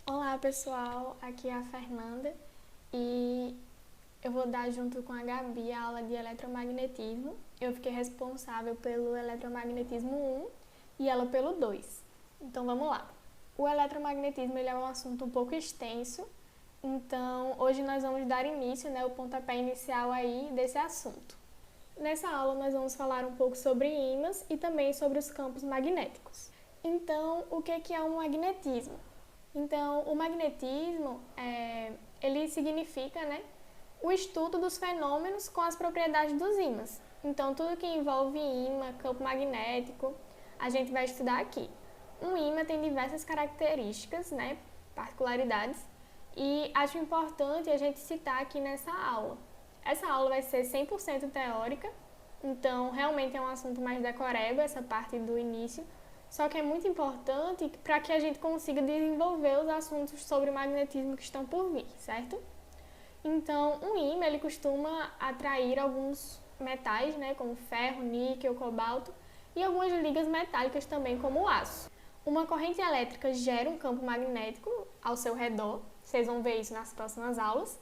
Olá pessoal, aqui é a Fernanda e eu vou dar junto com a Gabi a aula de eletromagnetismo. Eu fiquei responsável pelo eletromagnetismo 1 e ela pelo 2. Então vamos lá. O eletromagnetismo ele é um assunto um pouco extenso, então hoje nós vamos dar início, o pontapé inicial aí desse assunto. Nessa aula nós vamos falar um pouco sobre ímãs e também sobre os campos magnéticos. Então, o que é um magnetismo? Então, o magnetismo, ele significa, o estudo dos fenômenos com as propriedades dos ímãs. Então, tudo que envolve ímã, campo magnético, a gente vai estudar aqui. Um ímã tem diversas características, particularidades, e acho importante a gente citar aqui nessa aula. Essa aula vai ser 100% teórica, então realmente é um assunto mais decoreba, essa parte do início, só que é muito importante para que a gente consiga desenvolver os assuntos sobre o magnetismo que estão por vir, certo? Então, um ímã ele costuma atrair alguns metais, como ferro, níquel, cobalto e algumas ligas metálicas também, como o aço. Uma corrente elétrica gera um campo magnético ao seu redor, vocês vão ver isso nas próximas aulas.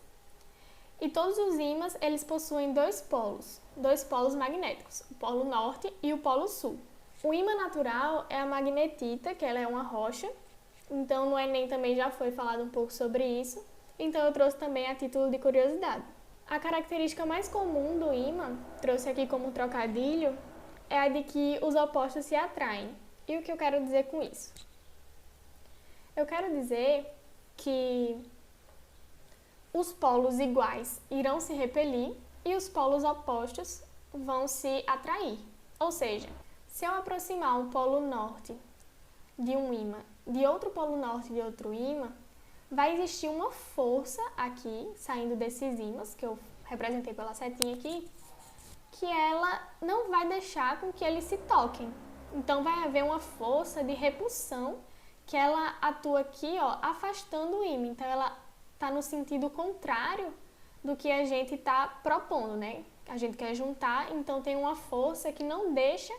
E todos os ímãs eles possuem dois polos magnéticos, o polo norte e o polo sul. O ímã natural é a magnetita, que ela é uma rocha, então no Enem também já foi falado um pouco sobre isso, então eu trouxe também a título de curiosidade. A característica mais comum do ímã, trouxe aqui como trocadilho, é a de que os opostos se atraem. E o que eu quero dizer com isso? Eu quero dizer que os polos iguais irão se repelir e os polos opostos vão se atrair. Ou seja, se eu aproximar um polo norte de um ímã de outro polo norte de outro ímã, vai existir uma força aqui, saindo desses ímãs, que eu representei pela setinha aqui, que ela não vai deixar com que eles se toquem. Então vai haver uma força de repulsão que ela atua aqui, afastando o ímã. Então ela está no sentido contrário do que a gente está propondo, A gente quer juntar, então tem uma força que não deixa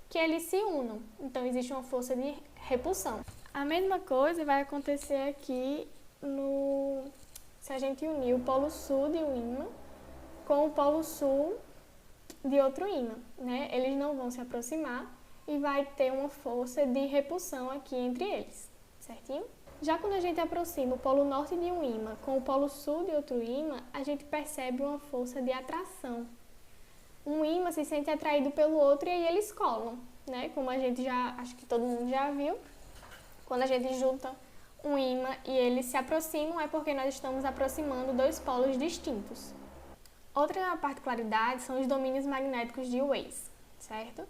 que eles se unam. Então existe uma força de repulsão. A mesma coisa vai acontecer aqui se a gente unir o polo sul de um ímã com o polo sul de outro ímã, Eles não vão se aproximar e vai ter uma força de repulsão aqui entre eles, certinho? Já quando a gente aproxima o polo norte de um ímã com o polo sul de outro ímã, a gente percebe uma força de atração. Um ímã se sente atraído pelo outro e aí eles colam, Como a gente acho que todo mundo já viu, quando a gente junta um ímã e eles se aproximam é porque nós estamos aproximando dois polos distintos. Outra particularidade são os domínios magnéticos de Weiss, certo?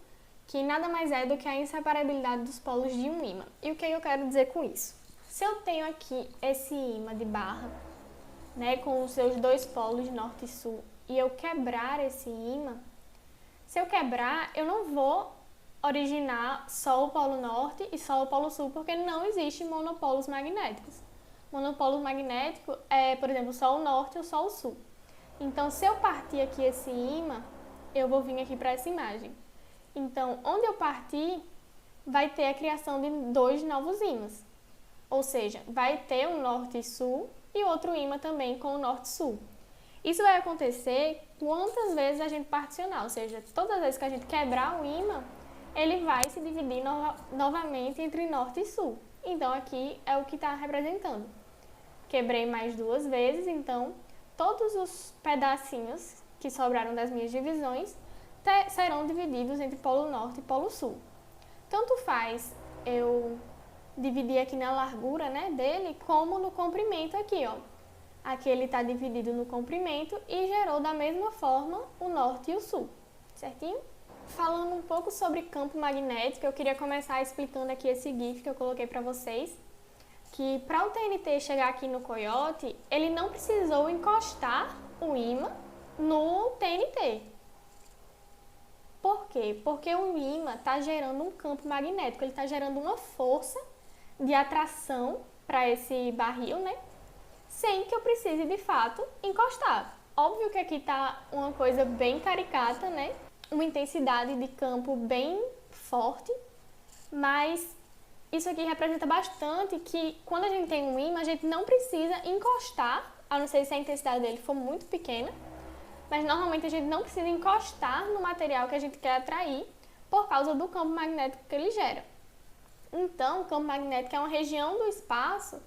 Que nada mais é do que a inseparabilidade dos polos de um ímã. E o que eu quero dizer com isso? Se eu tenho aqui esse ímã de barra, com os seus dois polos norte e sul, e eu quebrar esse ímã, se eu quebrar, eu não vou originar só o polo norte e só o polo sul, porque não existe monopolos magnéticos. Monopolo magnético é, por exemplo, só o norte ou só o sul. Então, se eu partir aqui esse ímã, eu vou vir aqui para essa imagem. Então, onde eu partir, vai ter a criação de dois novos ímãs. Ou seja, vai ter um norte e sul e outro ímã também com o norte e sul. Isso vai acontecer quantas vezes a gente particionar, ou seja, todas as vezes que a gente quebrar o ímã, ele vai se dividir novamente entre norte e sul. Então, aqui é o que está representando. Quebrei mais duas vezes, então, todos os pedacinhos que sobraram das minhas divisões serão divididos entre polo norte e polo sul. Tanto faz eu dividir aqui na largura, dele, como no comprimento aqui, Aqui ele está dividido no comprimento e gerou da mesma forma o norte e o sul, certinho? Falando um pouco sobre campo magnético, eu queria começar explicando aqui esse GIF que eu coloquei para vocês, que para o TNT chegar aqui no coiote, ele não precisou encostar o ímã no TNT. Por quê? Porque o ímã está gerando um campo magnético, ele está gerando uma força de atração para esse barril, sem que eu precise de fato encostar. Óbvio que aqui está uma coisa bem caricata, Uma intensidade de campo bem forte, mas Isso aqui representa bastante que quando a gente tem um ímã, a gente não precisa encostar, a não ser se a intensidade dele for muito pequena, mas normalmente a gente não precisa encostar no material que a gente quer atrair por causa do campo magnético que ele gera. Então, o campo magnético é uma região do espaço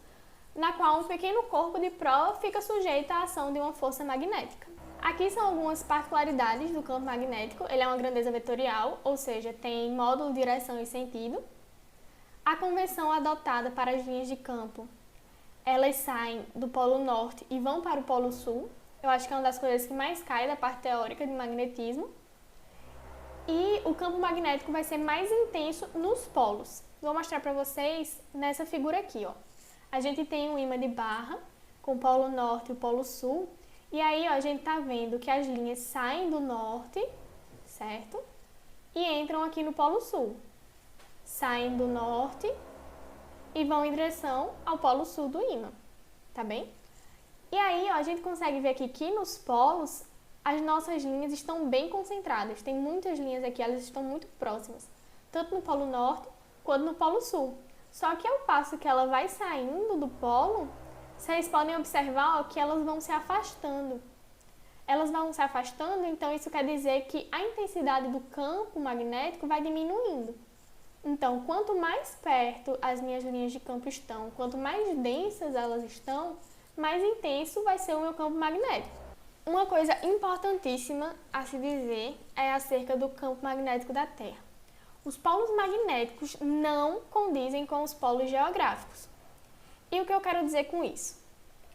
na qual um pequeno corpo de prova fica sujeito à ação de uma força magnética. Aqui são algumas particularidades do campo magnético. Ele é uma grandeza vetorial, ou seja, tem módulo, direção e sentido. A convenção adotada para as linhas de campo, elas saem do polo norte e vão para o polo sul. Eu acho que é uma das coisas que mais cai da parte teórica de magnetismo. E o campo magnético vai ser mais intenso nos polos. Vou mostrar para vocês nessa figura aqui, ó. A gente tem um ímã de barra com o polo norte e o polo sul. E aí, ó, a gente tá vendo que as linhas saem do norte, certo? E entram aqui no polo sul. Saem do norte e vão em direção ao polo sul do ímã, tá bem? E aí, ó, a gente consegue ver aqui que nos polos as nossas linhas estão bem concentradas. Tem muitas linhas aqui, elas estão muito próximas, tanto no polo norte quanto no polo sul. Só que ao passo que ela vai saindo do polo, vocês podem observar, ó, que elas vão se afastando. Elas vão se afastando, então isso quer dizer que a intensidade do campo magnético vai diminuindo. Então, quanto mais perto as minhas linhas de campo estão, quanto mais densas elas estão, mais intenso vai ser o meu campo magnético. Uma coisa importantíssima a se dizer é acerca do campo magnético da Terra. Os polos magnéticos não condizem com os polos geográficos. E o que eu quero dizer com isso?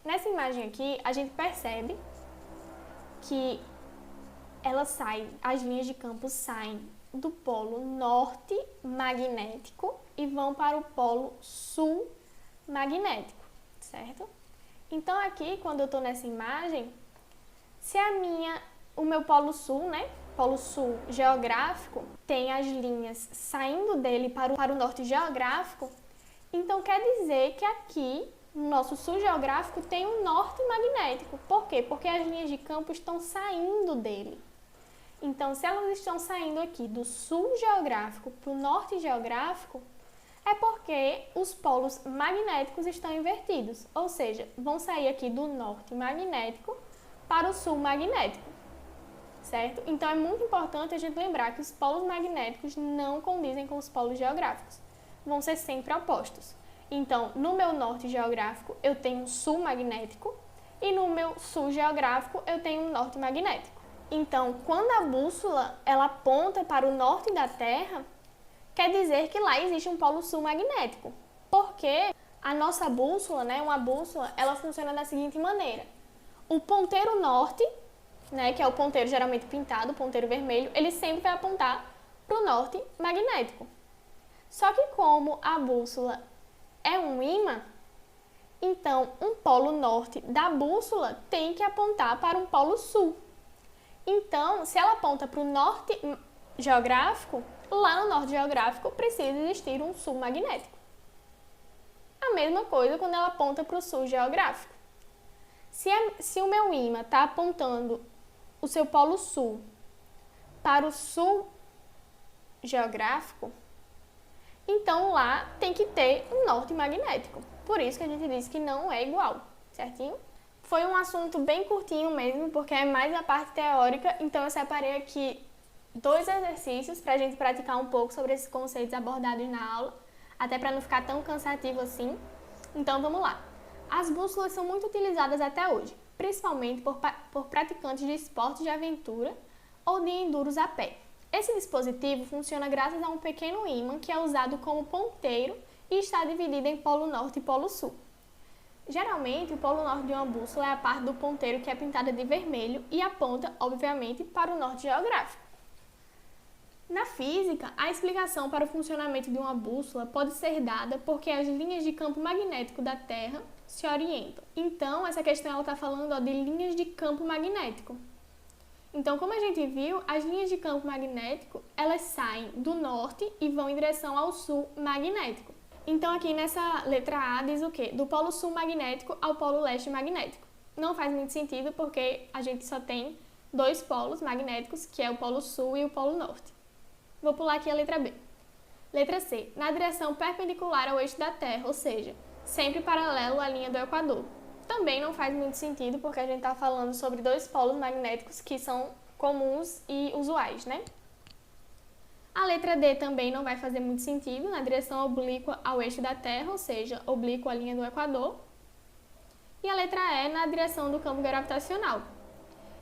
Nessa imagem aqui, a gente percebe que as linhas de campo saem do polo norte magnético e vão para o polo sul magnético, certo? Então aqui, quando eu estou nessa imagem, se o meu polo sul, né, polo sul geográfico, tem as linhas saindo dele para o norte geográfico, então quer dizer que aqui, no nosso sul geográfico, tem um norte magnético. Por quê? Porque as linhas de campo estão saindo dele. Então, se elas estão saindo aqui do sul geográfico para o norte geográfico, é porque os polos magnéticos estão invertidos. Ou seja, vão sair aqui do norte magnético para o sul magnético, certo? Então, é muito importante a gente lembrar que os polos magnéticos não condizem com os polos geográficos. Vão ser sempre opostos. Então, no meu norte geográfico, eu tenho um sul magnético e no meu sul geográfico, eu tenho um norte magnético. Então, quando a bússola ela aponta para o norte da Terra, quer dizer que lá existe um polo sul magnético. Porque a nossa bússola, né, uma bússola, ela funciona da seguinte maneira. O ponteiro norte, né, que é o ponteiro geralmente pintado, o ponteiro vermelho, ele sempre vai apontar para o norte magnético. Só que como a bússola é um ímã, então um polo norte da bússola tem que apontar para um polo sul. Então, se ela aponta para o norte geográfico, lá no norte geográfico precisa existir um sul magnético. A mesma coisa quando ela aponta para o sul geográfico. Se o meu ímã está apontando o seu polo sul para o sul geográfico, então lá tem que ter um norte magnético. Por isso que a gente diz que não é igual, certinho? Foi um assunto bem curtinho mesmo, porque é mais a parte teórica, então eu separei aqui 2 exercícios para a gente praticar um pouco sobre esses conceitos abordados na aula, até para não ficar tão cansativo assim. Então vamos lá. As bússolas são muito utilizadas até hoje, principalmente por praticantes de esportes de aventura ou de enduros a pé. Esse dispositivo funciona graças a um pequeno ímã que é usado como ponteiro e está dividido em polo norte e polo sul. Geralmente, o polo norte de uma bússola é a parte do ponteiro que é pintada de vermelho e aponta, obviamente, para o norte geográfico. Na física, a explicação para o funcionamento de uma bússola pode ser dada porque as linhas de campo magnético da Terra se orientam. Então, essa questão está falando de linhas de campo magnético. Então, como a gente viu, as linhas de campo magnético, elas saem do norte e vão em direção ao sul magnético. Então, aqui nessa letra A diz o quê? Do polo sul magnético ao polo leste magnético. Não faz muito sentido porque a gente só tem 2 polos magnéticos, que é o polo sul e o polo norte. Vou pular aqui a letra B. Letra C, na direção perpendicular ao eixo da Terra, ou seja, sempre paralelo à linha do Equador. Também não faz muito sentido porque a gente está falando sobre dois polos magnéticos que são comuns e usuais, né? A letra D também não vai fazer muito sentido, na direção oblíqua ao eixo da Terra, ou seja, oblíqua à linha do Equador. E a letra E na direção do campo gravitacional.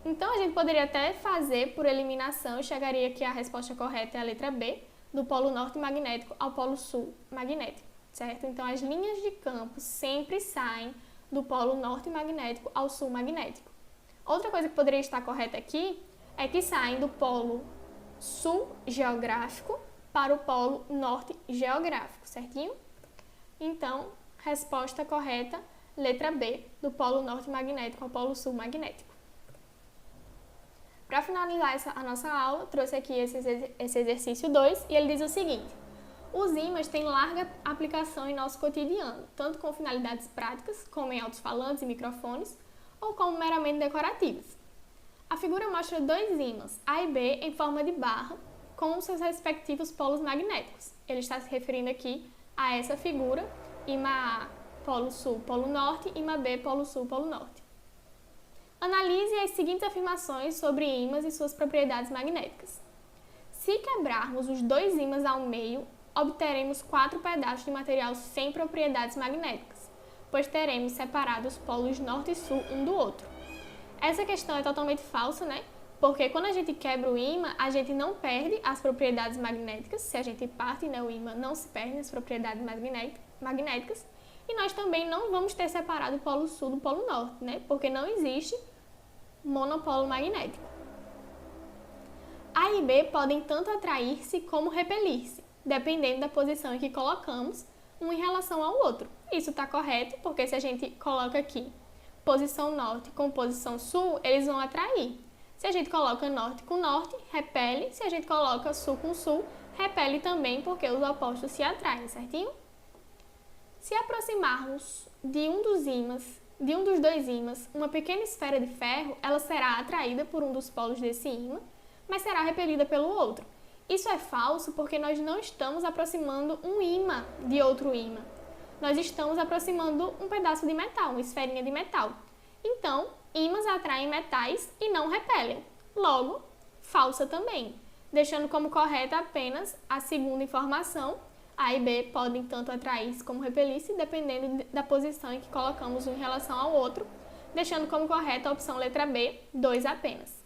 Então, a gente poderia até fazer por eliminação e chegaria que a resposta correta é a letra B, do polo norte magnético ao polo sul magnético, certo? Então, as linhas de campo sempre saem do polo norte magnético ao sul magnético. Outra coisa que poderia estar correta aqui é que saem do polo sul geográfico para o polo norte geográfico, certinho? Então, resposta correta, letra B, do polo norte magnético ao polo sul magnético. Para finalizar a nossa aula, trouxe aqui esse exercício 2 e ele diz o seguinte: os ímãs têm larga aplicação em nosso cotidiano, tanto com finalidades práticas, como em alto-falantes e microfones, ou como meramente decorativas. A figura mostra dois ímãs, A e B, em forma de barra, com seus respectivos polos magnéticos. Ele está se referindo aqui a essa figura, ímã A, polo sul, polo norte, ímã B, polo sul, polo norte. Analise as seguintes afirmações sobre ímãs e suas propriedades magnéticas. Se quebrarmos os dois ímãs ao meio, obteremos 4 pedaços de material sem propriedades magnéticas, pois teremos separado os polos norte e sul um do outro. Essa questão é totalmente falsa, né? Porque quando a gente quebra o ímã, a gente não perde as propriedades magnéticas. Se a gente parte, né, o ímã não se perde as propriedades magnéticas. E nós também não vamos ter separado o polo sul do polo norte, né? Porque não existe monopolo magnético. A e B podem tanto atrair-se como repelir-se, dependendo da posição em que colocamos um em relação ao outro. Isso está correto, porque se a gente coloca aqui posição norte com posição sul, eles vão atrair. Se a gente coloca norte com norte, repele. Se a gente coloca sul com sul, repele também, porque os opostos se atraem, certinho? Se aproximarmos de um dos dois ímãs, uma pequena esfera de ferro, ela será atraída por um dos polos desse ímã, mas será repelida pelo outro. Isso é falso porque nós não estamos aproximando um ímã de outro ímã. Nós estamos aproximando um pedaço de metal, uma esferinha de metal. Então, ímãs atraem metais e não repelem. Logo, falsa também, deixando como correta apenas a segunda informação. A e B podem tanto atrair-se como repelir-se, dependendo da posição em que colocamos um em relação ao outro, deixando como correta a opção letra B, 2 apenas.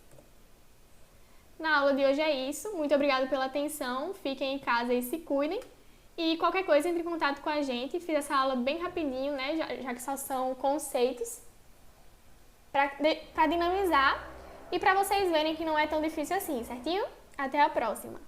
Na aula de hoje é isso. Muito obrigada pela atenção. Fiquem em casa e se cuidem. E qualquer coisa, entre em contato com a gente. Fiz essa aula bem rapidinho, né? Já que só são conceitos, para dinamizar e para vocês verem que não é tão difícil assim, certinho? Até a próxima!